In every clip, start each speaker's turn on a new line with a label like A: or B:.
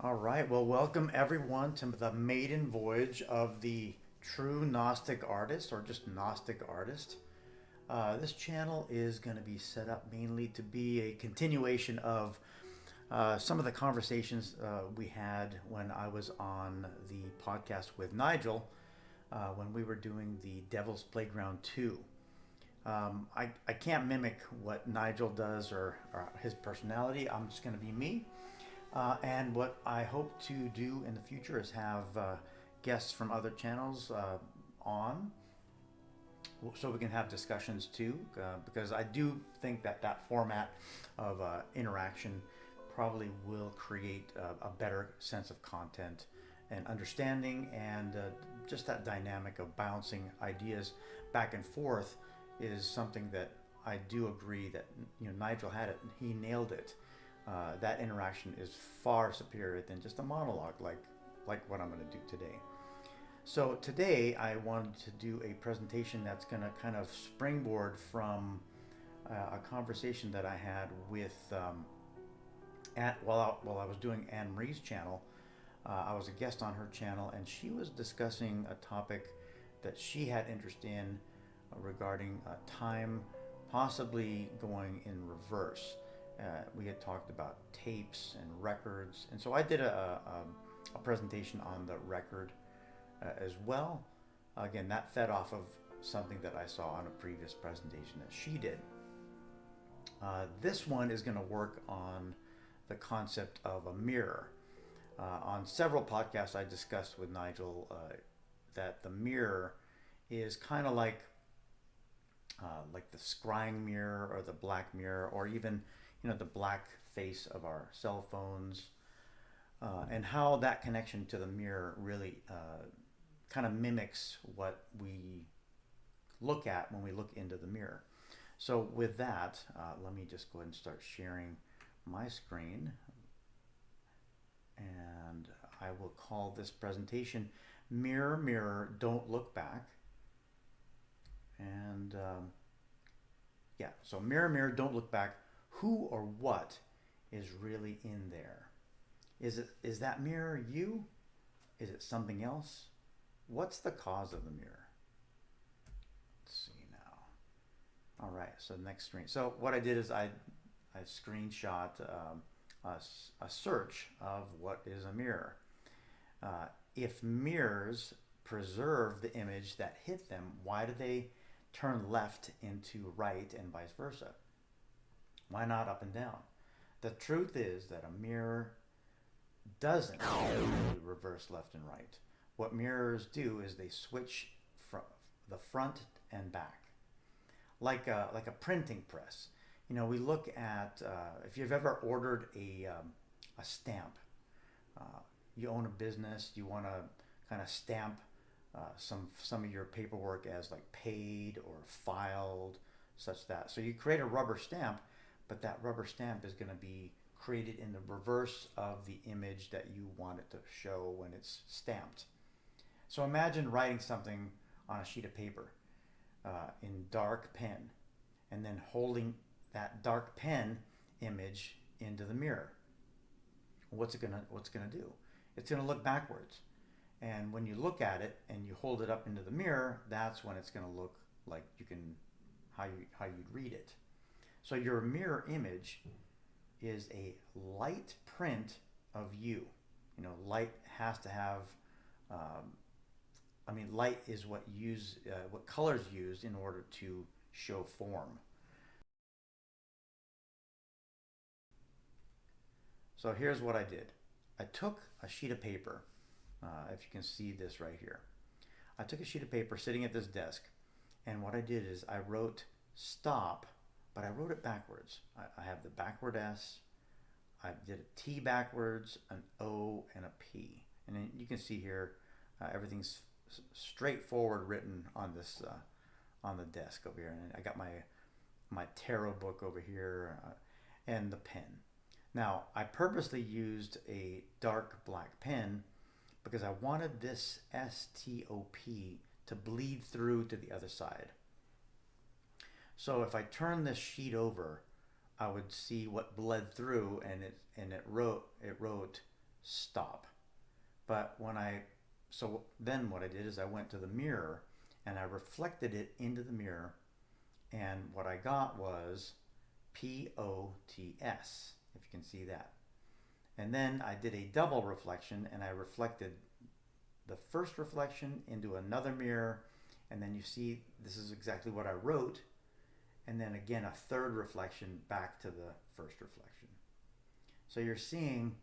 A: All right. Well, welcome everyone to the maiden voyage of the true Gnostic artist or just Gnostic artist. This channel is going to be set up mainly to be a continuation of some of the conversations we had when I was on the podcast with Nigel when we were doing the Devil's Playground 2. I can't mimic what Nigel does or his personality. I'm just going to be me. And what I hope to do in the future is have guests from other channels on so we can have discussions too, because I do think that that format of interaction probably will create a better sense of content and understanding, and just that dynamic of bouncing ideas back and forth is something that I do agree that Nigel had it, he nailed it. That interaction is far superior than just a monologue like what I'm going to do today. So today I wanted to do a presentation that's going to kind of springboard from a conversation that I had with while I was doing Anne Marie's channel. I was a guest on her channel, and she was discussing a topic that she had interest in regarding time possibly going in reverse. We had talked about tapes and records, and so I did a presentation on the record as well. Again, that fed off of something that I saw on a previous presentation that she did. This one is going to work on the concept of a mirror. On several podcasts, I discussed with Nigel that the mirror is kind of like the scrying mirror or the black mirror, or even the black face of our cell phones, and how that connection to the mirror really kind of mimics what we look at when we look into the mirror. So with that, let me just go ahead and start sharing my screen, and I will call this presentation Mirror, Mirror, Don't Look Back. And yeah, so mirror, mirror, don't look back. Who or what is really in there? Is that mirror you? Is it something else? What's the cause of the mirror? Let's see now. All right, so next screen. So what I did is I screenshot a search of what is a mirror. If mirrors preserve the image that hit them, why do they turn left into right and vice versa? Why not up and down? The truth is that a mirror doesn't really reverse left and right. What mirrors do is they switch from the front and back, like a printing press. We look at if you've ever ordered a stamp. You own a business, you want to kind of stamp some of your paperwork as like paid or filed, such that. So you create a rubber stamp, but that rubber stamp is going to be created in the reverse of the image that you want it to show when it's stamped. So imagine writing something on a sheet of paper in dark pen, and then holding that dark pen image into the mirror. What's it gonna do? It's gonna look backwards. And when you look at it and you hold it up into the mirror, that's when it's going to look like how you'd read it. So your mirror image is a light print of you. Light has to have. Light is what colors use in order to show form. So here's what I did. I took a sheet of paper. If you can see this right here. I took a sheet of paper sitting at this desk, and what I did is I wrote stop, but I wrote it backwards. I have the backward S, I did a T backwards, an O, and a P. And then you can see here everything's straightforward written on this on the desk over here. And I got my tarot book over here and the pen. Now, I purposely used a dark black pen because I wanted this STOP to bleed through to the other side. So if I turn this sheet over, I would see what bled through, and it wrote stop. But so then what I did is I went to the mirror and I reflected it into the mirror, and what I got was POTS, if you can see that. And then I did a double reflection and I reflected the first reflection into another mirror, and then you see this is exactly what I wrote, and then again a third reflection back to the first reflection. So you're seeing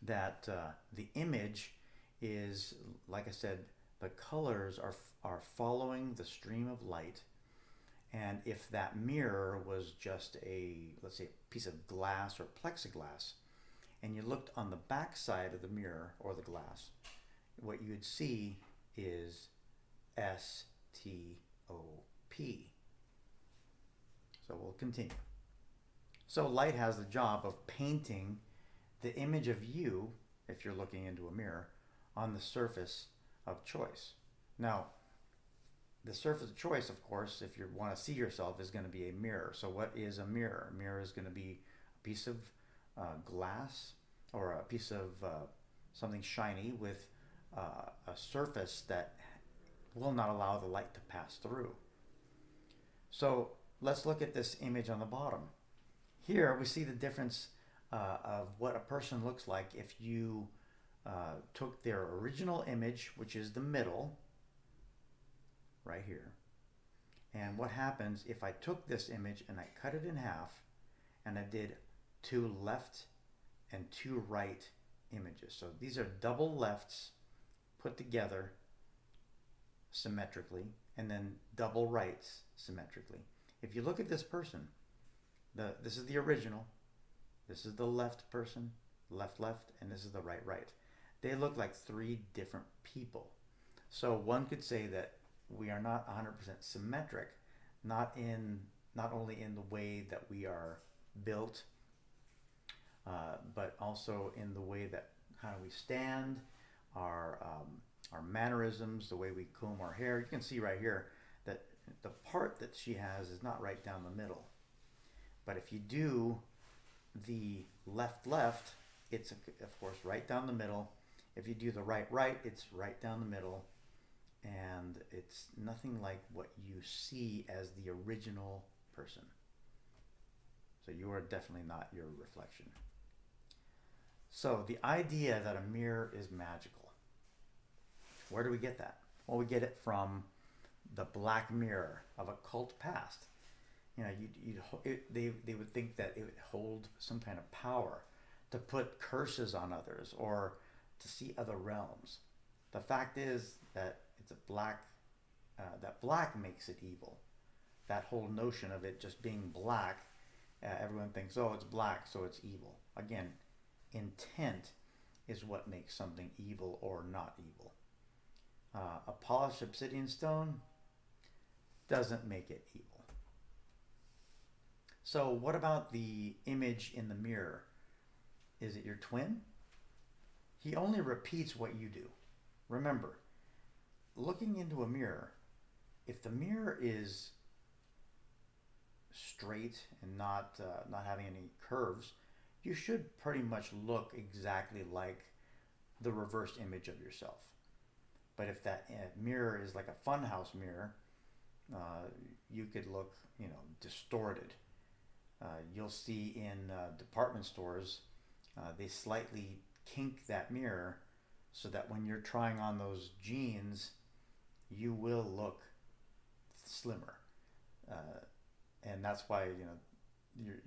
A: that the image is, like I said, the colors are following the stream of light. And if that mirror was just let's say, a piece of glass or plexiglass, and you looked on the back side of the mirror or the glass, what you'd see is STOP. So we'll continue. So light has the job of painting the image of you, if you're looking into a mirror, on the surface of choice. Now, the surface of choice, of course, if you want to see yourself, is going to be a mirror. So what is a mirror? A mirror is going to be a piece of glass or a piece of something shiny with a surface that will not allow the light to pass through. So let's look at this image on the bottom. Here we see the difference of what a person looks like if you took their original image, which is the middle, right here. And what happens if I took this image and I cut it in half and I did 2 left and 2 right images. So these are double lefts put together symmetrically, and then double rights symmetrically. If you look at this person, this is the original, this is the left person, left, and this is the right. They look like 3 different people. So one could say that we are not 100% symmetric, not only in the way that we are built, but also in the way that how we stand, our mannerisms, the way we comb our hair. You can see right here that the part that she has is not right down the middle. But if you do the left, it's of course right down the middle. If you do the right, it's right down the middle. And it's nothing like what you see as the original person. So you are definitely not your reflection. So the idea that a mirror is magical, where do we get that? Well, we get it from the black mirror of a cult past. You know, they would think that it would hold some kind of power to put curses on others or to see other realms. The fact is that it's a black, that black makes it evil. That whole notion of it just being black, everyone thinks, oh, it's black, so it's evil. Again, intent is what makes something evil or not evil. A polished obsidian stone doesn't make it evil. So what about the image in the mirror? Is it your twin? He only repeats what you do. Remember, looking into a mirror, if the mirror is straight and not having any curves, you should pretty much look exactly like the reversed image of yourself. But if that mirror is like a funhouse mirror, you could look, distorted. You'll see in department stores, they slightly kink that mirror so that when you're trying on those jeans, you will look slimmer. And that's why,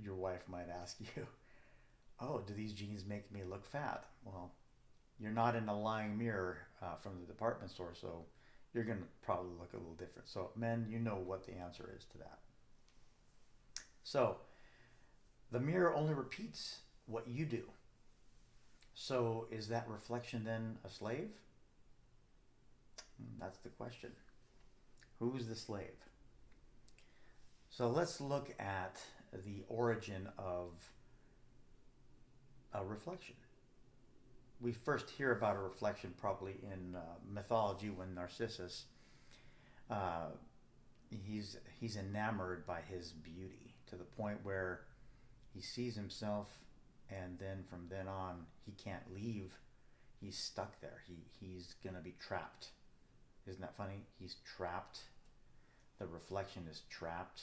A: your wife might ask you, oh, do these jeans make me look fat? Well, you're not in a lying mirror from the department store, so you're going to probably look a little different. So men, you know what the answer is to that. So the mirror only repeats what you do. So is that reflection then a slave? That's the question. Who's the slave? So let's look at the origin of a reflection. We first hear about a reflection probably in mythology when Narcissus, he's enamored by his beauty to the point where he sees himself and then from then on he can't leave. He's stuck there. He's gonna be trapped. Isn't that funny? He's trapped. The reflection is trapped.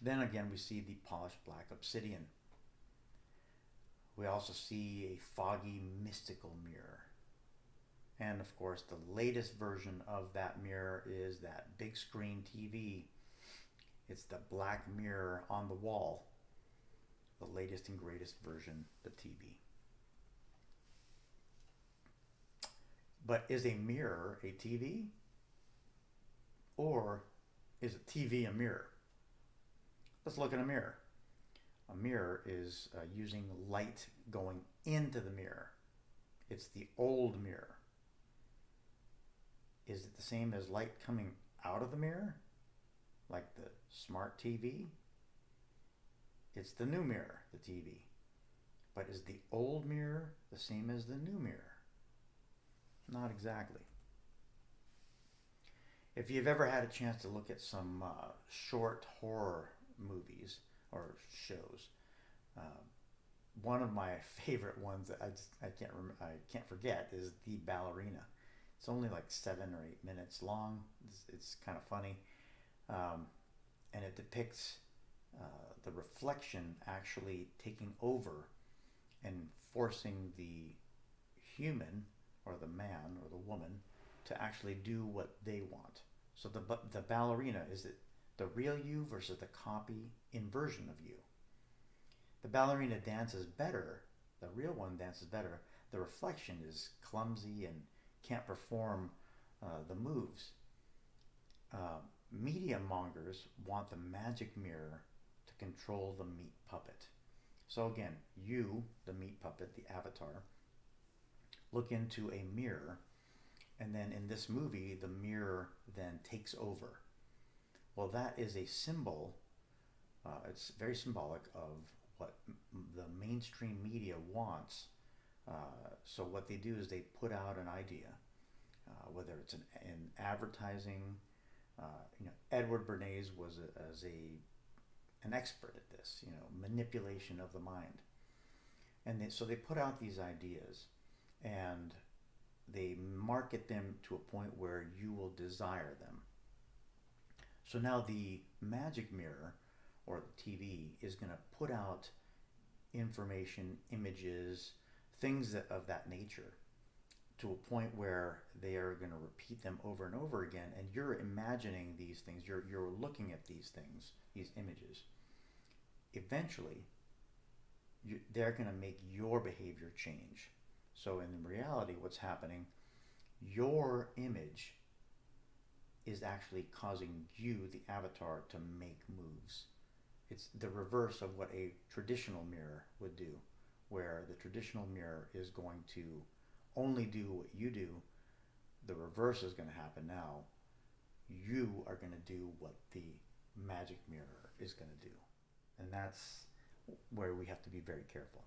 A: Then again, we see the polished black obsidian. We also see a foggy, mystical mirror. And of course, the latest version of that mirror is that big screen TV. It's the black mirror on the wall. The latest and greatest version, the TV. But is a mirror a TV? Or is a TV a mirror? Let's look at a mirror. A mirror is using light going into the mirror. It's the old mirror. Is it the same as light coming out of the mirror? Like the smart TV? It's the new mirror, the TV. But is the old mirror the same as the new mirror? Not exactly. If you've ever had a chance to look at some short horror movies or shows, one of my favorite ones that I can't forget is The Ballerina. It's only like 7 or 8 minutes long. It's kind of funny, and it depicts the reflection actually taking over and forcing the human or the man or the woman to actually do what they want. So the ballerina, is it the real you versus the copy inversion of you? The ballerina dances better, the real one dances better. The reflection is clumsy and can't perform the moves. Media mongers want the magic mirror to control the meat puppet. So again, you, the meat puppet, the avatar, look into a mirror, and then in this movie, the mirror then takes over. Well, that is a symbol. It's very symbolic of what the mainstream media wants. So what they do is they put out an idea, whether it's in advertising. Edward Bernays was an expert at this. Manipulation of the mind, and so they put out these ideas, and they market them to a point where you will desire them. So now the magic mirror or the TV is going to put out information, images, things of that nature, to a point where they are going to repeat them over and over again, and you're imagining these things, you're looking at these things, these images. Eventually, they're going to make your behavior change. So in reality, what's happening, your image is actually causing you, the avatar, to make moves. It's the reverse of what a traditional mirror would do, where the traditional mirror is going to only do what you do. The reverse is going to happen now. You are going to do what the magic mirror is going to do. And that's where we have to be very careful.